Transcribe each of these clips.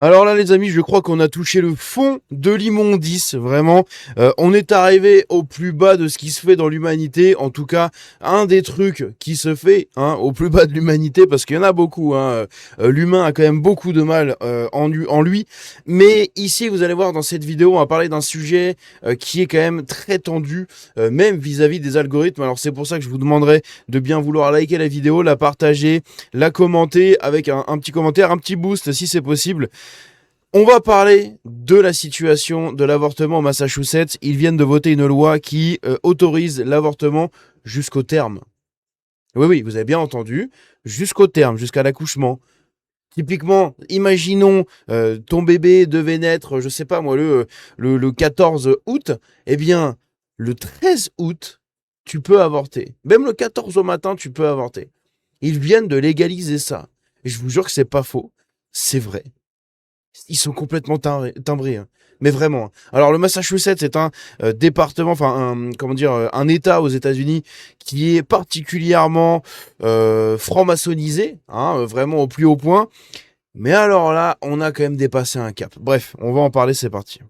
Alors là, les amis, je crois qu'on a touché le fond de l'immondice, vraiment. On est arrivé au plus bas de ce qui se fait dans l'humanité. En tout cas, un des trucs qui se fait au plus bas de l'humanité, parce qu'il y en a beaucoup. L'humain a quand même beaucoup de mal en lui. Mais ici, vous allez voir dans cette vidéo, on va parler d'un sujet qui est quand même très tendu, même vis-à-vis des algorithmes. Alors c'est pour ça que je vous demanderai de bien vouloir liker la vidéo, la partager, la commenter avec un petit commentaire, un petit boost si c'est possible. On va parler de la situation de l'avortement au Massachusetts. Ils viennent de voter une loi qui autorise l'avortement jusqu'au terme. Oui, oui, vous avez bien entendu, jusqu'au terme, jusqu'à l'accouchement. Typiquement, imaginons ton bébé devait naître, je sais pas moi, le 14 août. Eh bien, le 13 août, tu peux avorter. Même le 14 au matin, tu peux avorter. Ils viennent de légaliser ça. Et je vous jure que c'est pas faux, c'est vrai. Ils sont complètement timbrés, hein. Mais vraiment. Alors le Massachusetts est un département, enfin comment dire, un État aux États-Unis qui est particulièrement franc-maçonnisé, vraiment au plus haut point. Mais alors là, on a quand même dépassé un cap. Bref, on va en parler, c'est parti.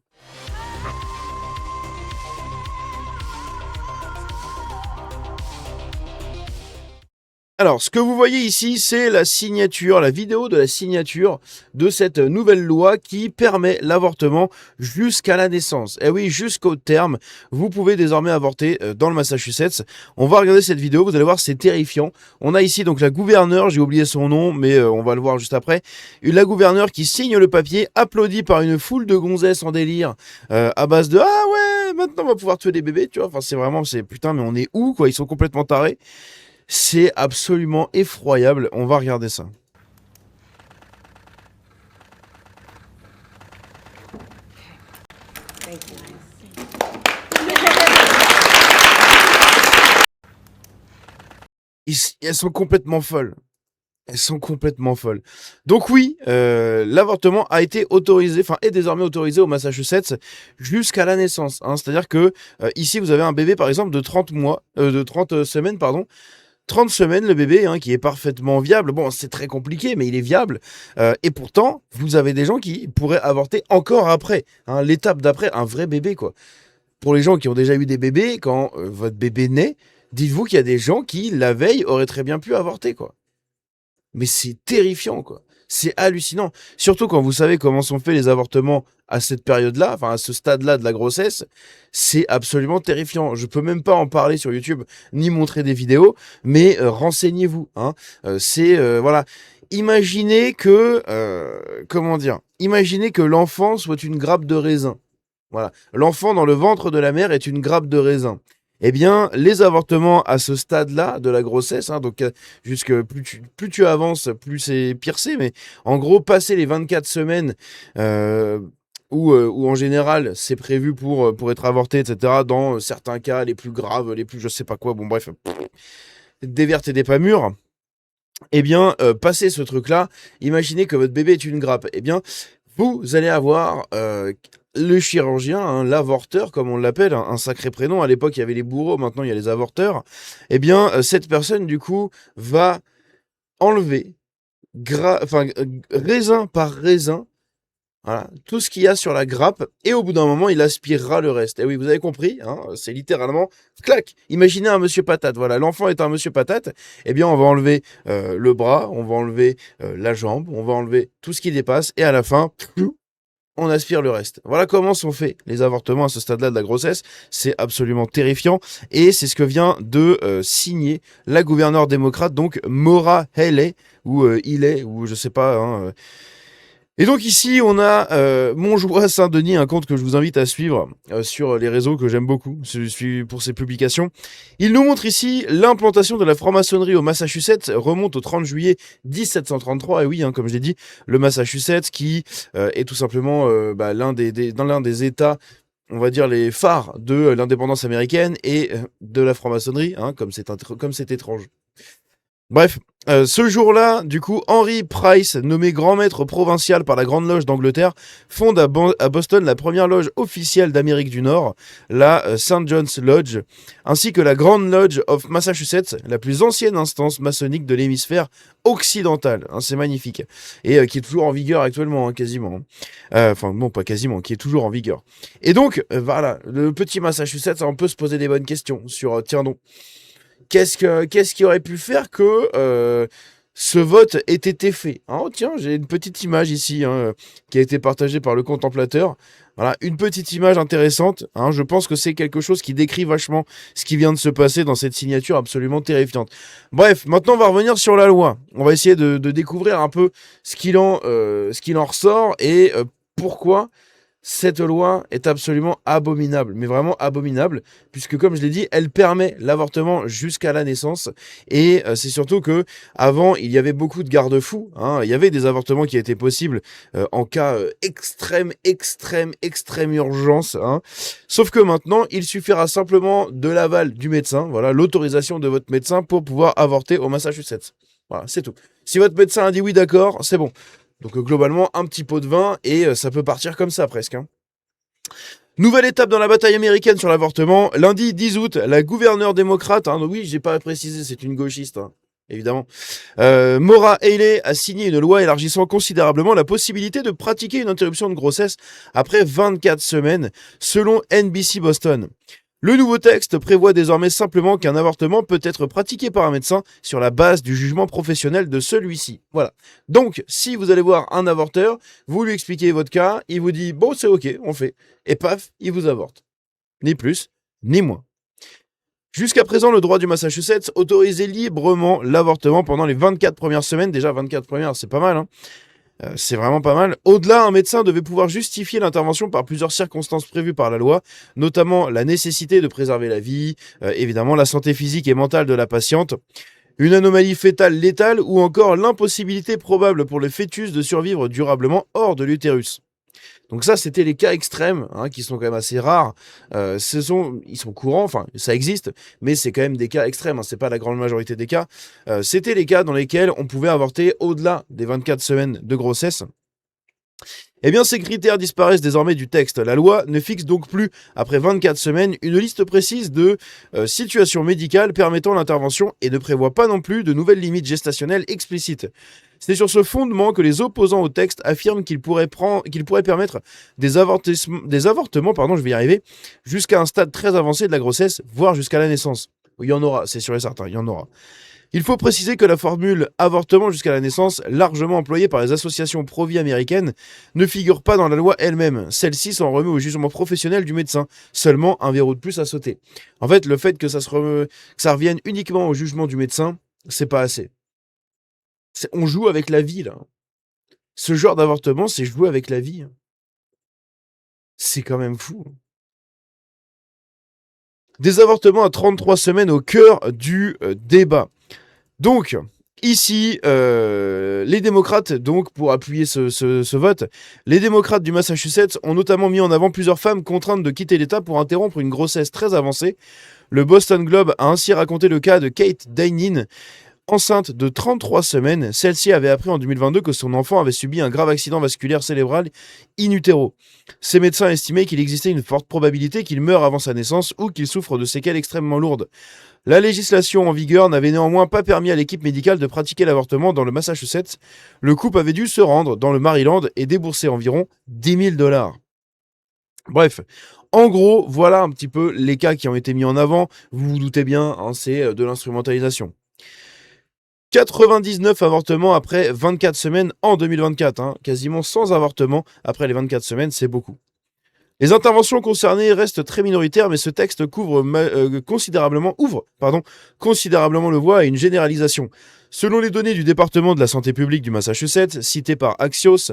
Alors, ce que vous voyez ici, c'est la signature, la vidéo de la signature de cette nouvelle loi qui permet l'avortement jusqu'à la naissance. Et oui, jusqu'au terme, vous pouvez désormais avorter dans le Massachusetts. On va regarder cette vidéo, vous allez voir, c'est terrifiant. On a ici donc la gouverneure, j'ai oublié son nom, mais on va le voir juste après. La gouverneure qui signe le papier, applaudie par une foule de gonzesses en délire, à base de « Ah ouais, maintenant on va pouvoir tuer des bébés », tu vois. Enfin, c'est vraiment, c'est putain, mais on est où, quoi? Ils sont complètement tarés. C'est absolument effroyable. On va regarder ça. Elles sont complètement folles. Elles sont complètement folles. Donc oui, l'avortement a été autorisé, enfin est désormais autorisé au Massachusetts jusqu'à la naissance. C'est-à-dire que ici vous avez un bébé par exemple de 30 mois, de 30 semaines, pardon. 30 semaines, le bébé, qui est parfaitement viable. Bon, c'est très compliqué, mais il est viable. Et pourtant, vous avez des gens qui pourraient avorter encore après. L'étape d'après, un vrai bébé, quoi. Pour les gens qui ont déjà eu des bébés, quand votre bébé naît, dites-vous qu'il y a des gens qui, la veille, auraient très bien pu avorter, quoi. Mais c'est terrifiant, quoi. C'est hallucinant. Surtout quand vous savez comment sont faits les avortements à cette période-là, enfin à ce stade-là de la grossesse, c'est absolument terrifiant. Je peux même pas en parler sur YouTube ni montrer des vidéos, mais renseignez-vous. Voilà. Imaginez que comment dire. Imaginez que l'enfant soit une grappe de raisin. Voilà. L'enfant dans le ventre de la mère est une grappe de raisin. Eh bien, les avortements à ce stade-là de la grossesse, donc jusque plus tu avances, plus c'est pire c'est, mais en gros, passer les 24 semaines euh, où en général c'est prévu pour être avorté, etc., dans certains cas les plus graves, les plus je sais pas quoi, bon bref, des vertes et des pas mûres, eh bien, passer ce truc-là, imaginez que votre bébé est une grappe, eh bien, vous allez avoir le chirurgien, l'avorteur, comme on l'appelle, un sacré prénom. À l'époque, il y avait les bourreaux, maintenant il y a les avorteurs. Eh bien, cette personne, du coup, va enlever, raisin par raisin, voilà, tout ce qu'il y a sur la grappe, et au bout d'un moment, il aspirera le reste. Et oui, vous avez compris, c'est littéralement, clac. Imaginez un monsieur patate, voilà, l'enfant est un monsieur patate, eh bien, on va enlever le bras, on va enlever la jambe, on va enlever tout ce qui dépasse, et à la fin, on aspire le reste. Voilà comment sont faits les avortements à ce stade-là de la grossesse. C'est absolument terrifiant. Et c'est ce que vient de signer la gouverneure démocrate, donc Maura Healey, ou Healey, ou je sais pas. Et donc ici, on a Montjoie Saint-Denis, un compte que je vous invite à suivre sur les réseaux que j'aime beaucoup. Je suis pour ses publications. Il nous montre ici l'implantation de la franc-maçonnerie au Massachusetts remonte au 30 juillet 1733. Et oui, comme je l'ai dit, le Massachusetts qui est tout simplement dans l'un des États, on va dire les phares de l'indépendance américaine et de la franc-maçonnerie, comme c'est étrange. Bref, ce jour-là, du coup, Henry Price, nommé grand maître provincial par la Grande Loge d'Angleterre, fonde à Boston la première loge officielle d'Amérique du Nord, la St. John's Lodge, ainsi que la Grand Lodge of Massachusetts, la plus ancienne instance maçonnique de l'hémisphère occidental. Hein, c'est magnifique. Et qui est toujours en vigueur actuellement, hein, quasiment. Enfin, non, pas quasiment, qui est toujours en vigueur. Et donc, voilà, le petit Massachusetts, on peut se poser des bonnes questions sur, tiens donc, qu'est-ce qui aurait pu faire que ce vote ait été fait, hein? Oh, tiens, j'ai une petite image ici, hein, qui a été partagée par le contemplateur. Voilà, une petite image intéressante. Hein, je pense que c'est quelque chose qui décrit vachement ce qui vient de se passer dans cette signature absolument terrifiante. Bref, maintenant on va revenir sur la loi. On va essayer de découvrir un peu ce qu'il en ressort et pourquoi cette loi est absolument abominable, mais vraiment abominable, puisque comme je l'ai dit, elle permet l'avortement jusqu'à la naissance, et c'est surtout que avant il y avait beaucoup de garde-fous, hein. Il y avait des avortements qui étaient possibles en cas extrême urgence, hein. Sauf que maintenant, il suffira simplement de l'aval du médecin, voilà, l'autorisation de votre médecin pour pouvoir avorter au Massachusetts. Voilà, c'est tout. Si votre médecin a dit oui, d'accord, c'est bon. Donc globalement, un petit pot de vin et ça peut partir comme ça presque, hein. Nouvelle étape dans la bataille américaine sur l'avortement. Lundi 10 août, la gouverneure démocrate, hein, oui, j'ai pas précisé, c'est une gauchiste, hein, évidemment. Maura Haley a signé une loi élargissant considérablement la possibilité de pratiquer une interruption de grossesse après 24 semaines, selon NBC Boston. Le nouveau texte prévoit désormais simplement qu'un avortement peut être pratiqué par un médecin sur la base du jugement professionnel de celui-ci. Voilà. Donc, si vous allez voir un avorteur, vous lui expliquez votre cas, il vous dit « bon, c'est ok, on fait ». Et paf, il vous avorte. Ni plus, ni moins. Jusqu'à présent, le droit du Massachusetts autorisait librement l'avortement pendant les 24 premières semaines. Déjà, 24 premières, c'est pas mal, hein. C'est vraiment pas mal. Au-delà, un médecin devait pouvoir justifier l'intervention par plusieurs circonstances prévues par la loi, notamment la nécessité de préserver la vie, évidemment la santé physique et mentale de la patiente, une anomalie fétale létale ou encore l'impossibilité probable pour le fœtus de survivre durablement hors de l'utérus. Donc ça, c'était les cas extrêmes, hein, qui sont quand même assez rares. Ils sont courants, enfin, ça existe, mais c'est quand même des cas extrêmes, hein, c'est pas la grande majorité des cas. C'était les cas dans lesquels on pouvait avorter au-delà des 24 semaines de grossesse. Eh bien, ces critères disparaissent désormais du texte. La loi ne fixe donc plus, après 24 semaines, une liste précise de situations médicales permettant l'intervention et ne prévoit pas non plus de nouvelles limites gestationnelles explicites. C'est sur ce fondement que les opposants au texte affirment qu'il pourrait permettre des avortements, je vais y arriver, jusqu'à un stade très avancé de la grossesse, voire jusqu'à la naissance. Il y en aura, c'est sûr et certain, il y en aura. Il faut préciser que la formule avortement jusqu'à la naissance, largement employée par les associations pro-vie américaines, ne figure pas dans la loi elle-même. Celle-ci s'en remet au jugement professionnel du médecin. Seulement un verrou de plus à sauter. En fait, le fait que ça revienne uniquement au jugement du médecin, c'est pas assez. On joue avec la vie, là. Ce genre d'avortement, c'est jouer avec la vie. C'est quand même fou. Des avortements à 33 semaines au cœur du débat. Donc, ici, les démocrates, donc, pour appuyer ce vote, les démocrates du Massachusetts ont notamment mis en avant plusieurs femmes contraintes de quitter l'État pour interrompre une grossesse très avancée. Le Boston Globe a ainsi raconté le cas de Kate Dynin, enceinte de 33 semaines. Celle-ci avait appris en 2022 que son enfant avait subi un grave accident vasculaire cérébral in utero. Ses médecins estimaient qu'il existait une forte probabilité qu'il meure avant sa naissance ou qu'il souffre de séquelles extrêmement lourdes. La législation en vigueur n'avait néanmoins pas permis à l'équipe médicale de pratiquer l'avortement dans le Massachusetts. Le couple avait dû se rendre dans le Maryland et débourser environ 10 000 $. Bref, en gros, voilà un petit peu les cas qui ont été mis en avant. Vous vous doutez bien, hein, c'est de l'instrumentalisation. 99 avortements après 24 semaines en 2024, hein, quasiment 100 avortements après les 24 semaines, c'est beaucoup. Les interventions concernées restent très minoritaires, mais ce texte ouvre considérablement le voie à une généralisation. Selon les données du département de la santé publique du Massachusetts, cité par Axios,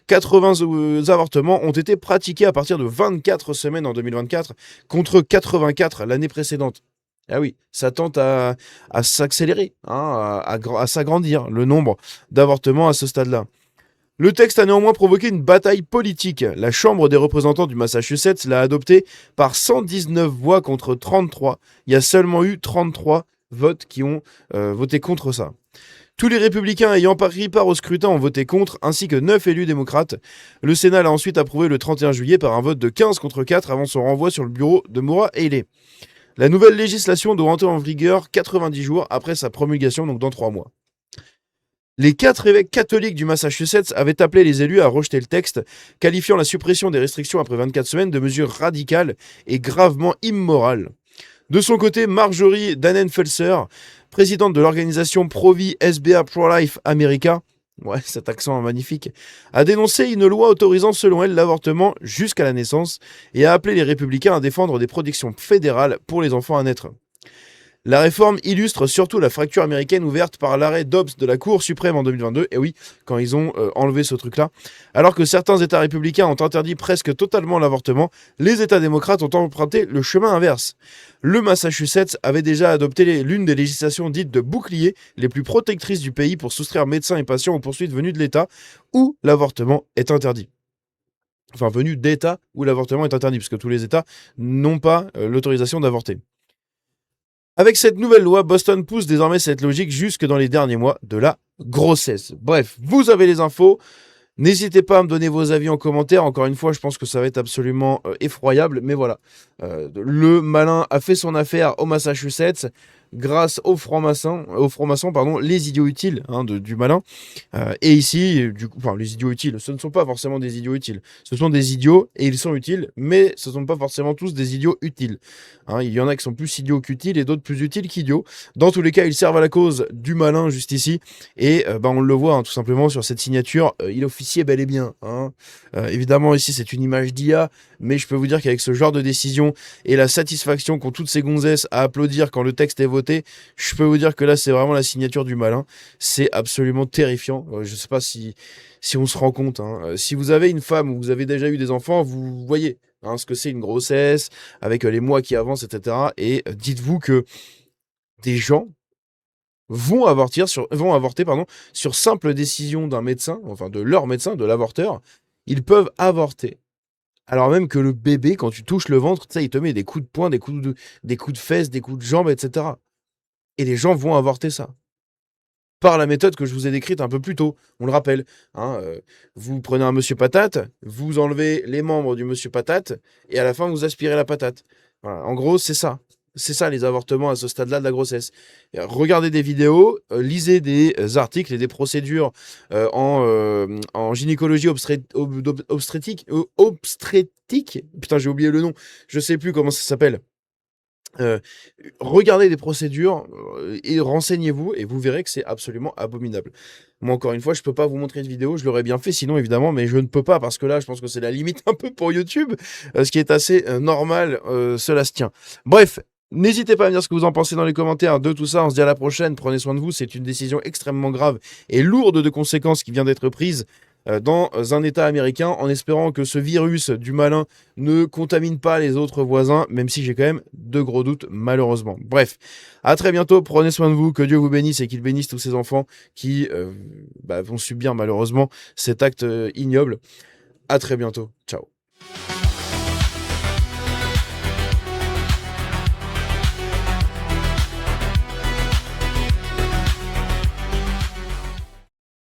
80 avortements ont été pratiqués à partir de 24 semaines en 2024, contre 84 l'année précédente. Ah oui, ça tente à s'accélérer, hein, à s'agrandir, le nombre d'avortements à ce stade-là. Le texte a néanmoins provoqué une bataille politique. La Chambre des représentants du Massachusetts l'a adopté par 119 voix contre 33. Il y a seulement eu 33 votes qui ont voté contre ça. Tous les républicains ayant pris part au scrutin ont voté contre, ainsi que 9 élus démocrates. Le Sénat l'a ensuite approuvé le 31 juillet par un vote de 15 contre 4 avant son renvoi sur le bureau de Maura Haley. La nouvelle législation doit entrer en vigueur 90 jours après sa promulgation, donc dans 3 mois. Les 4 évêques catholiques du Massachusetts avaient appelé les élus à rejeter le texte, qualifiant la suppression des restrictions après 24 semaines de mesure radicale et gravement immorale. De son côté, Marjorie Dannenfelser, présidente de l'organisation Pro-Vie SBA Pro-Life America, ouais, cet accent est magnifique, a dénoncé une loi autorisant selon elle l'avortement jusqu'à la naissance et a appelé les républicains à défendre des protections fédérales pour les enfants à naître. La réforme illustre surtout la fracture américaine ouverte par l'arrêt Dobbs de la Cour suprême en 2022, et oui, quand ils ont enlevé ce truc-là. Alors que certains États républicains ont interdit presque totalement l'avortement, les États démocrates ont emprunté le chemin inverse. Le Massachusetts avait déjà adopté l'une des législations dites de bouclier les plus protectrices du pays pour soustraire médecins et patients aux poursuites venues de l'État où l'avortement est interdit. Enfin, venu d'États où l'avortement est interdit, puisque tous les États n'ont pas l'autorisation d'avorter. Avec cette nouvelle loi, Boston pousse désormais cette logique jusque dans les derniers mois de la grossesse. Bref, vous avez les infos. N'hésitez pas à me donner vos avis en commentaire. Encore une fois, je pense que ça va être absolument effroyable. Mais voilà, le malin a fait son affaire au Massachusetts grâce aux francs-maçons, les idiots utiles du malin. Et ici, les idiots utiles, ce ne sont pas forcément des idiots utiles. Ce sont des idiots et ils sont utiles, mais ce ne sont pas forcément tous des idiots utiles. Il y en a qui sont plus idiots qu'utiles et d'autres plus utiles qu'idiots. Dans tous les cas, ils servent à la cause du malin juste ici. Et on le voit tout simplement sur cette signature. Il officiait bel et bien. Évidemment, ici, c'est une image d'IA, mais je peux vous dire qu'avec ce genre de décision et la satisfaction qu'ont toutes ces gonzesses à applaudir quand le texte est voté, je peux vous dire que là, c'est vraiment la signature du malin. C'est absolument terrifiant. Je ne sais pas si on se rend compte. Si vous avez une femme ou vous avez déjà eu des enfants, vous voyez ce que c'est une grossesse, avec les mois qui avancent, etc. Et dites-vous que des gens vont avorter sur simple décision d'un médecin, enfin de leur médecin, de l'avorteur. Ils peuvent avorter. Alors même que le bébé, quand tu touches le ventre, il te met des coups de poing, des coups de fesses, des coups de jambes, etc. Et les gens vont avorter ça. Par la méthode que je vous ai décrite un peu plus tôt, on le rappelle. Vous prenez un monsieur patate, vous enlevez les membres du monsieur patate, et à la fin, vous aspirez la patate. Voilà. En gros, c'est ça. C'est ça les avortements à ce stade-là de la grossesse. Regardez des vidéos, lisez des articles et des procédures en gynécologie obstétrique. Putain, j'ai oublié le nom. Je sais plus comment ça s'appelle. Regardez des procédures et renseignez-vous et vous verrez que c'est absolument abominable. Moi, encore une fois, je peux pas vous montrer de vidéo, je l'aurais bien fait sinon évidemment, mais je ne peux pas parce que là, je pense que c'est la limite un peu pour YouTube, ce qui est assez normal, cela se tient. Bref, n'hésitez pas à me dire ce que vous en pensez dans les commentaires de tout ça. On se dit à la prochaine, prenez soin de vous, c'est une décision extrêmement grave et lourde de conséquences qui vient d'être prise dans un État américain, en espérant que ce virus du malin ne contamine pas les autres voisins, même si j'ai quand même de gros doutes, malheureusement. Bref, à très bientôt, prenez soin de vous, que Dieu vous bénisse et qu'il bénisse tous ces enfants qui vont subir malheureusement cet acte ignoble. À très bientôt, ciao.